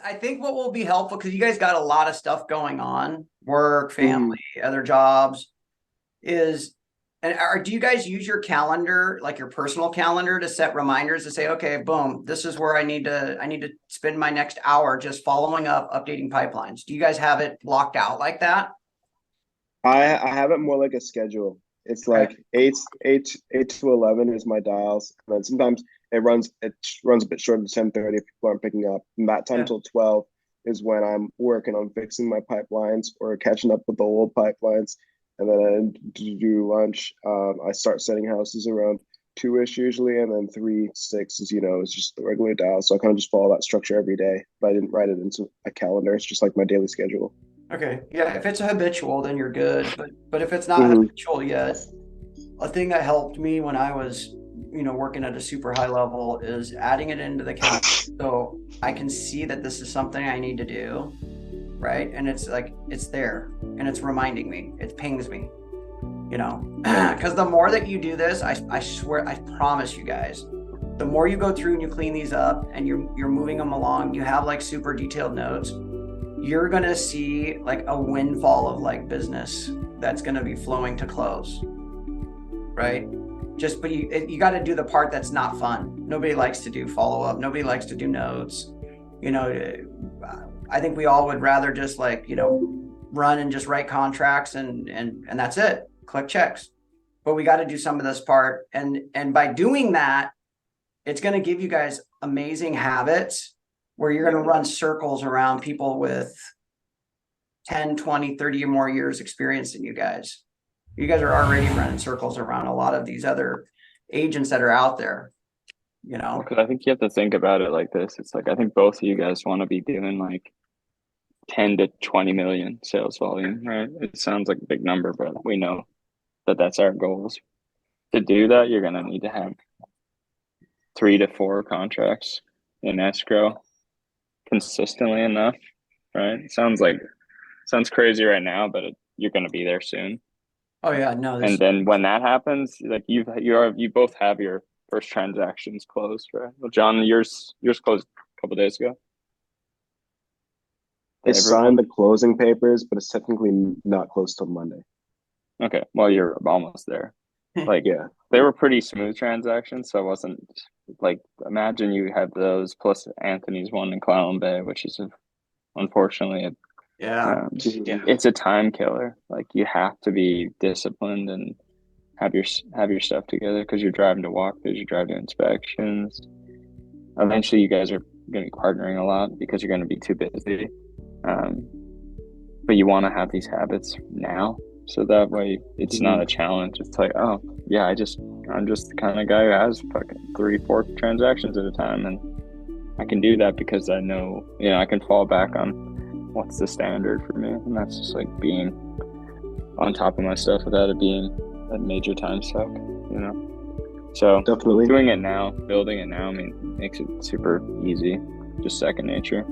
I think what will be helpful, because you guys got a lot of stuff going on, work, Mhm. family, other jobs, is do you guys use your calendar, like your personal calendar, to set reminders to say, okay, boom, this is where I need to spend my next hour just following up, updating pipelines. Do you guys have it blocked out like that? I have it more like a schedule. It's Okay. like eight to 11 is my dials, and then sometimes it runs a bit shorter than 10:30 if people aren't picking up. And that time Yeah. till 12 is when I'm working on fixing my pipelines or catching up with the old pipelines. And then I do lunch. I start setting houses around 2-ish usually, and then 3, 6 is just the regular dial. So I kind of just follow that structure every day, but I didn't write it into a calendar. It's just like my daily schedule. Okay. Yeah. If it's a habitual, then you're good. But if it's not Hmm. habitual yet, a thing that helped me when I was, working at a super high level is adding it into the calendar. So I can see that this is something I need to do, right? And it's like it's there and it's reminding me, it pings me, because the more that you do this, I swear, I promise you guys, the more you go through and you clean these up and you're moving them along, you have like super detailed notes, you're gonna see like a windfall of like business that's gonna be flowing to close, right? But you got to do the part that's not fun. Nobody likes to do follow up. Nobody likes to do notes. You know, I think we all would rather just like run and just write contracts and that's it. Collect checks. But we got to do some of this part, and by doing that, it's going to give you guys amazing habits where you're going to run circles around people with 10, 20, 30 or more years experience than you guys. You guys are already running circles around a lot of these other agents that are out there, you Well, know? because I think you have to think about it like this. It's like I think both of you guys want to be doing like 10 to 20 million sales volume, right? It sounds like a big number, but we know that that's our goals. To do that, you're going to need to have 3 to 4 contracts in escrow consistently enough, right? Sounds crazy right now, but you're going to be there soon. Oh yeah, no, And this, then when that happens, like you both have your first transactions closed, right? Well, John, yours closed a couple days ago. I signed Everyone. the closing papers, but it's technically not closed till Monday. Okay, well you're almost there. Like Yeah. they were pretty smooth transactions, so I wasn't like imagine you have those plus Anthony's one in Clallam Bay, which is unfortunately yeah, it's a time killer. Like you have to be disciplined and have your stuff together because you're driving to walkthroughs, you're driving to inspections. Eventually, you guys are going to be partnering a lot because you're going to be too busy. Um, but you want to have these habits now, so that way it's not a Mhm. challenge. It's like, oh yeah, I'm just the kind of guy who has fucking 3, 4 transactions at a time, and I can do that because I know, I can fall back on what's the standard for me, and that's just like being on top of my stuff without it being a major time suck, you know. So Definitely. doing it now, building it now, I mean, makes it super easy, just second nature.